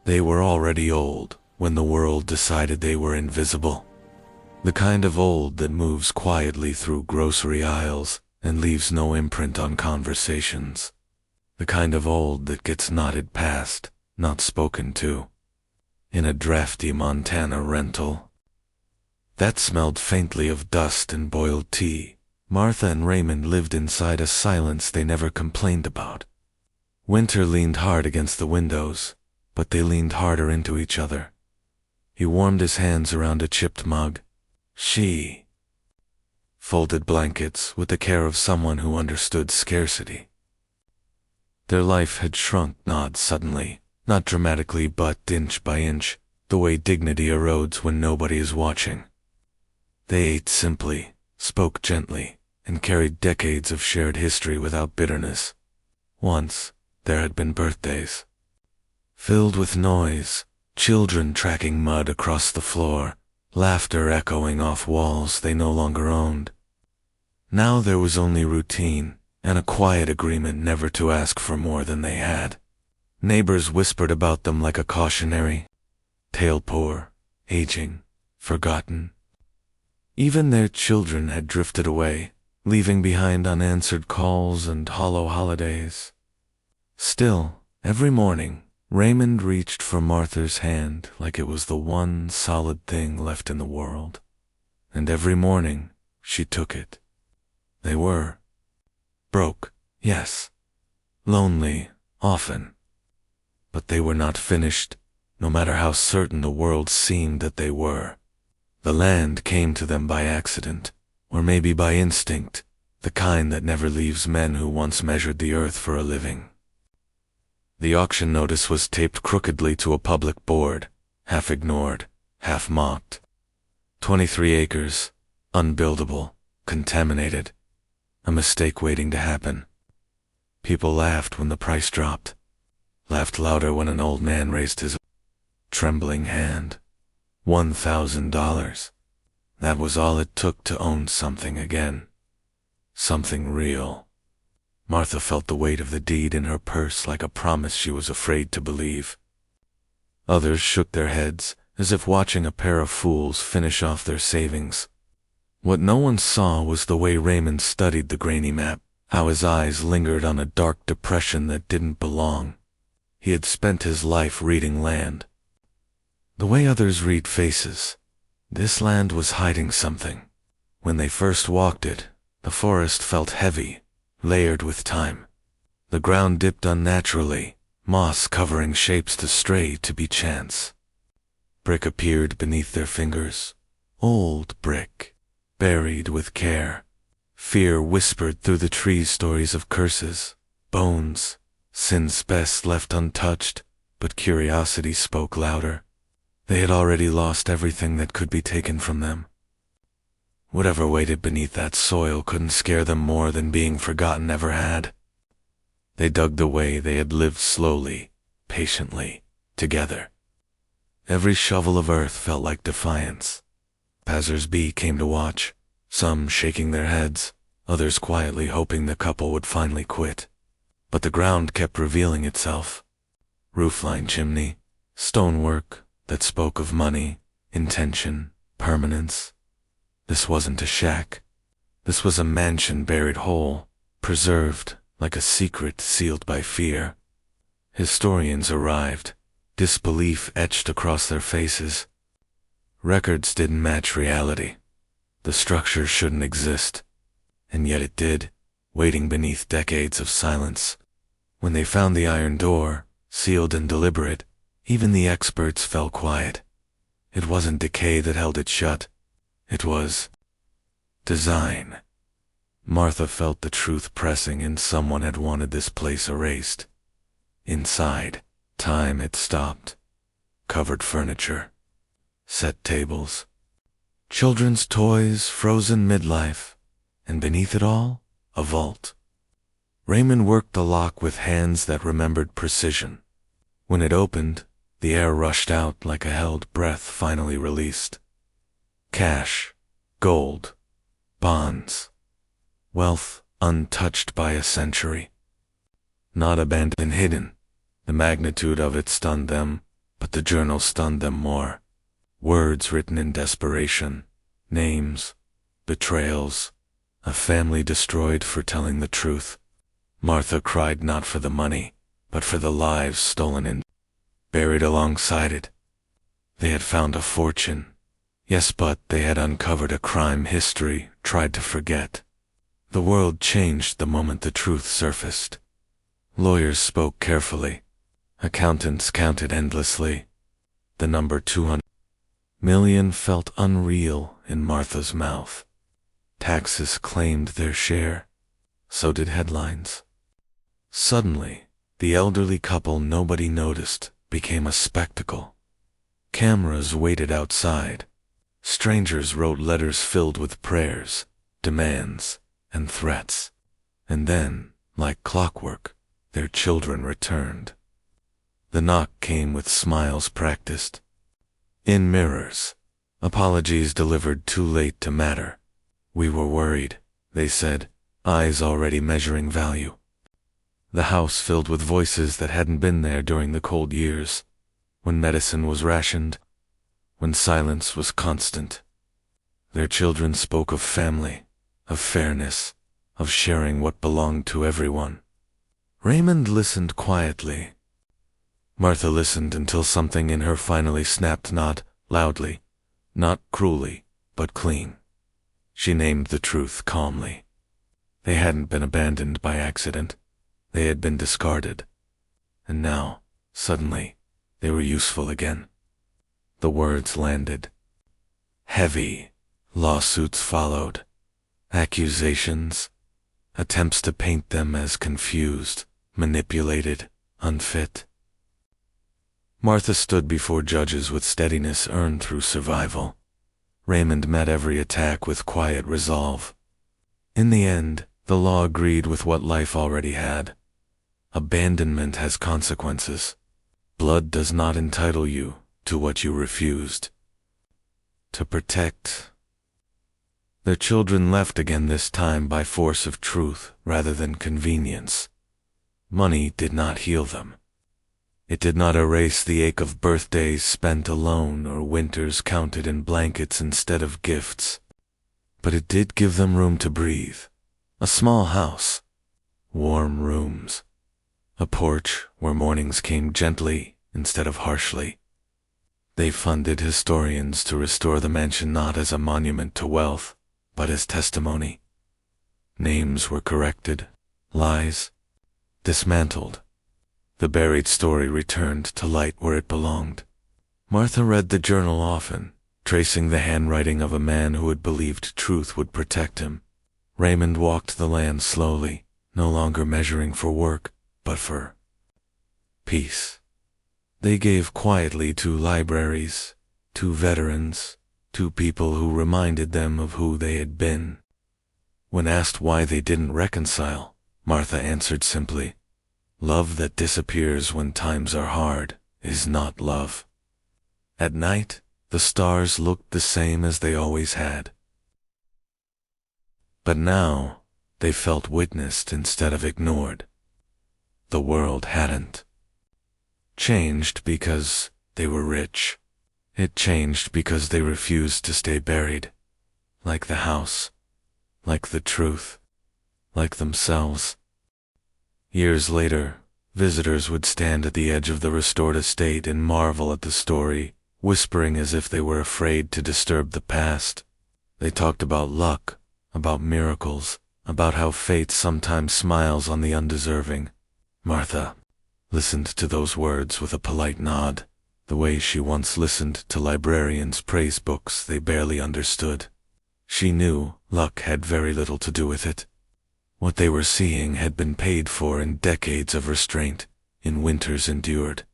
They were already old when the world decided they were invisible. The kind of old that moves quietly through grocery aisles and leaves no imprint on conversations. The kind of old that gets nodded past, not spoken to. In a drafty Montana rental that smelled faintly of dust and boiled tea, Martha and Raymond lived inside a silence they never complained about. Winter leaned hard against the windows, but they leaned harder into each other. He warmed his hands around a chipped mug. She folded blankets with the care of someone who understood scarcity. Their life had shrunk not suddenly, not dramatically, but inch by inch, the way dignity erodes when nobody is watching. They ate simply, spoke gently, and carried decades of shared history without bitterness. Once, there had been birthdays, filled with noise, children tracking mud across the floor, laughter echoing off walls they no longer owned. Now there was only routine, and a quiet agreement never to ask for more than they had. Neighbors whispered about them like a cautionary tale, poor, aging, forgotten. Even their children had drifted away, leaving behind unanswered calls and hollow holidays. Still, every morning, Raymond reached for Martha's hand like it was the one solid thing left in the world. And every morning, she took it. They were broke, yes. Lonely, often. But they were not finished, no matter how certain the world seemed that they were. The land came to them by accident, or maybe by instinct, the kind that never leaves men who once measured the earth for a living. The auction notice was taped crookedly to a public board, half ignored, half mocked. 23 acres, unbuildable, contaminated. A mistake waiting to happen. People laughed when the price dropped. Laughed louder when an old man raised his trembling hand. $1,000. That was all it took to own something again. Something real. Martha felt the weight of the deed in her purse like a promise she was afraid to believe. Others shook their heads, as if watching a pair of fools finish off their savings. What no one saw was the way Raymond studied the grainy map, how his eyes lingered on a dark depression that didn't belong. He had spent his life reading land. The way others read faces. This land was hiding something. When they first walked it, the forest felt heavy, layered with time. The ground dipped unnaturally, moss covering shapes too stray to be chance. Brick appeared beneath their fingers. Old brick. Buried with care. Fear whispered through the trees stories of curses, bones, sins best left untouched, but curiosity spoke louder. They had already lost everything that could be taken from them. Whatever waited beneath that soil couldn't scare them more than being forgotten ever had. They dug the way they had lived slowly, patiently, together. Every shovel of earth felt like defiance. Passers-by came to watch, some shaking their heads, others quietly hoping the couple would finally quit. But the ground kept revealing itself. Roofline chimney, stonework that spoke of money, intention, permanence. This wasn't a shack. This was a mansion buried whole, preserved like a secret sealed by fear. Historians arrived, disbelief etched across their faces. Records didn't match reality. The structure shouldn't exist. And yet it did, waiting beneath decades of silence. When they found the iron door, sealed and deliberate, even the experts fell quiet. It wasn't decay that held it shut. It was design. Martha felt the truth pressing, and someone had wanted this place erased. Inside, time had stopped. Covered furniture. Set tables. Children's toys frozen midlife. And beneath it all, a vault. Raymond worked the lock with hands that remembered precision. When it opened, the air rushed out like a held breath finally released. Cash, gold, bonds, wealth untouched by a century. Not abandoned and hidden. The magnitude of it stunned them, but the journal stunned them more. Words written in desperation, names, betrayals, a family destroyed for telling the truth. Martha cried not for the money, but for the lives stolen and buried alongside it. They had found a fortune. Yes, but they had uncovered a crime history tried to forget. The world changed the moment the truth surfaced. Lawyers spoke carefully. Accountants counted endlessly. The number 200 million felt unreal in Martha's mouth. Taxes claimed their share. So did headlines. Suddenly, the elderly couple nobody noticed became a spectacle. Cameras waited outside. Strangers wrote letters filled with prayers, demands, and threats. And then, like clockwork, their children returned. The knock came with smiles practiced. In mirrors, apologies delivered too late to matter. We were worried, they said, eyes already measuring value. The house filled with voices that hadn't been there during the cold years, when medicine was rationed, when silence was constant. Their children spoke of family, of fairness, of sharing what belonged to everyone. Raymond listened quietly. Martha listened until something in her finally snapped, not loudly, not cruelly, but clean. She named the truth calmly. They hadn't been abandoned by accident. They had been discarded. And now, suddenly, they were useful again. The words landed. Heavy. Lawsuits followed. Accusations. Attempts to paint them as confused, manipulated, unfit. Martha stood before judges with steadiness earned through survival. Raymond met every attack with quiet resolve. In the end, the law agreed with what life already had. Abandonment has consequences. Blood does not entitle you to what you refused to protect. Their children left again, this time by force of truth rather than convenience. Money did not heal them. It did not erase the ache of birthdays spent alone or winters counted in blankets instead of gifts. But it did give them room to breathe. A small house, warm rooms, a porch where mornings came gently instead of harshly. They funded historians to restore the mansion not as a monument to wealth, but as testimony. Names were corrected, lies dismantled. The buried story returned to light where it belonged. Martha read the journal often, tracing the handwriting of a man who had believed truth would protect him. Raymond walked the land slowly, no longer measuring for work, but for peace. They gave quietly to libraries, to veterans, to people who reminded them of who they had been. When asked why they didn't reconcile, Martha answered simply, "Love that disappears when times are hard is not love." At night, the stars looked the same as they always had. But now, they felt witnessed instead of ignored. The world hadn't changed because they were rich. It changed because they refused to stay buried. Like the house, like the truth, like themselves. Years later, visitors would stand at the edge of the restored estate and marvel at the story, whispering as if they were afraid to disturb the past. They talked about luck, about miracles, about how fate sometimes smiles on the undeserving. Martha listened to those words with a polite nod, the way she once listened to librarians praise books they barely understood. She knew luck had very little to do with it. What they were seeing had been paid for in decades of restraint, in winters endured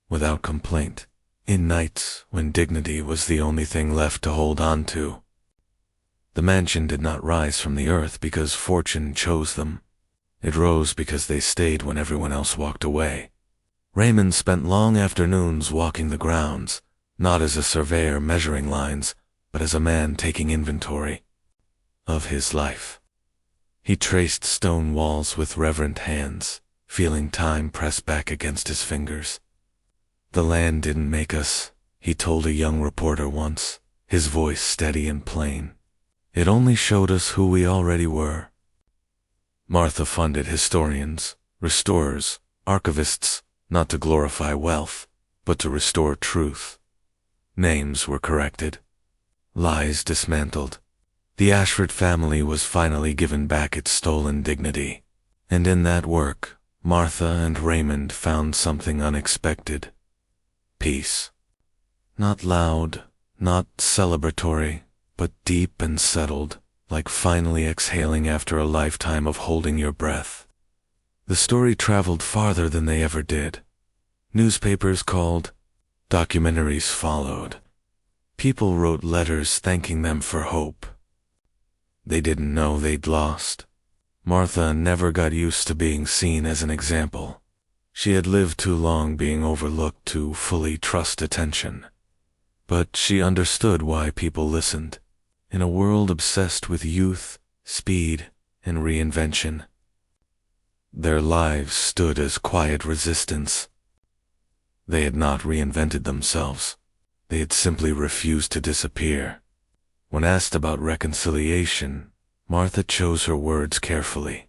without complaint, in nights when dignity was the only thing left to hold on to. The mansion did not rise from the earth because fortune chose them. It rose because they stayed when everyone else walked away. Raymond spent long afternoons walking the grounds, not as a surveyor measuring lines, but as a man taking inventory of his life. He traced stone walls with reverent hands, feeling time press back against his fingers. "The land didn't make us," he told a young reporter once, his voice steady and plain. "It only showed us who we already were." Martha funded historians, restorers, archivists, not to glorify wealth, but to restore truth. Names were corrected, lies dismantled. The Ashford family was finally given back its stolen dignity. And in that work, Martha and Raymond found something unexpected. Peace. Not loud, not celebratory, but deep and settled, like finally exhaling after a lifetime of holding your breath. The story traveled farther than they ever did. Newspapers called, documentaries followed. People wrote letters thanking them for hope. They didn't know they'd lost. Martha never got used to being seen as an example. She had lived too long being overlooked to fully trust attention. But she understood why people listened. In a world obsessed with youth, speed, and reinvention, their lives stood as quiet resistance. They had not reinvented themselves. They had simply refused to disappear. When asked about reconciliation, Martha chose her words carefully.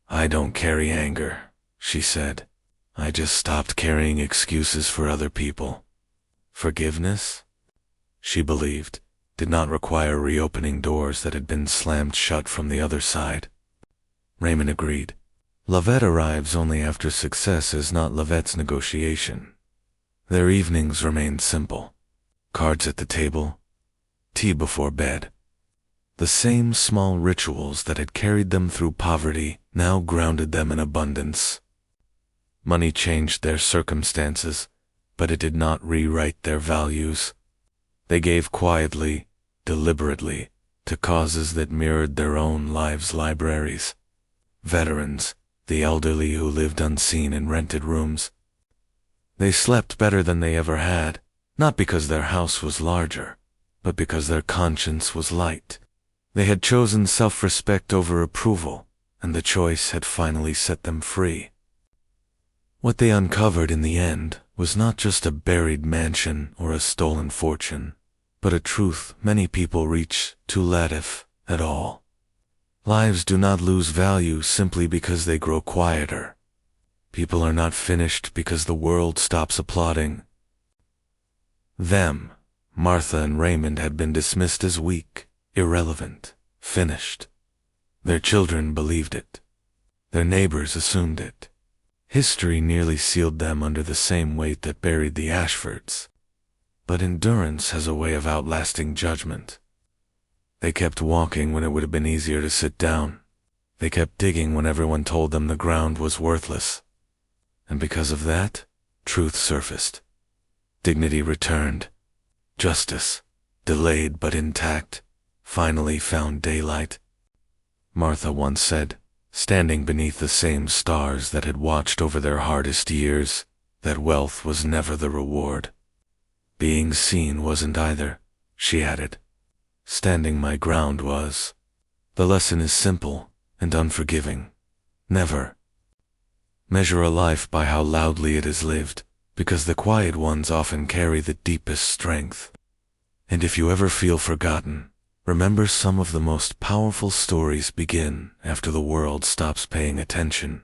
"I don't carry anger," she said. "I just stopped carrying excuses for other people." Forgiveness, she believed, did not require reopening doors that had been slammed shut from the other side. Raymond agreed. Lavette arrives only after success is not Lavette's negotiation. Their evenings remained simple. Cards at the table, tea before bed. The same small rituals that had carried them through poverty now grounded them in abundance. Money changed their circumstances, but it did not rewrite their values. They gave quietly, deliberately, to causes that mirrored their own lives' libraries. Veterans, the elderly who lived unseen in rented rooms. They slept better than they ever had, not because their house was larger, but because their conscience was light. They had chosen self-respect over approval, and the choice had finally set them free. What they uncovered in the end was not just a buried mansion or a stolen fortune, but a truth many people reach too late if at all. Lives do not lose value simply because they grow quieter. People are not finished because the world stops applauding them. Martha and Raymond had been dismissed as weak, irrelevant, finished. Their children believed it. Their neighbors assumed it. History nearly sealed them under the same weight that buried the Ashfords. But endurance has a way of outlasting judgment. They kept walking when it would have been easier to sit down. They kept digging when everyone told them the ground was worthless. And because of that, truth surfaced. Dignity returned. Justice, delayed but intact, finally found daylight. Martha once said, standing beneath the same stars that had watched over their hardest years, that wealth was never the reward. Being seen wasn't either, she added. Standing my ground was. The lesson is simple and unforgiving. Never measure a life by how loudly it is lived, because the quiet ones often carry the deepest strength. And if you ever feel forgotten, remember some of the most powerful stories begin after the world stops paying attention.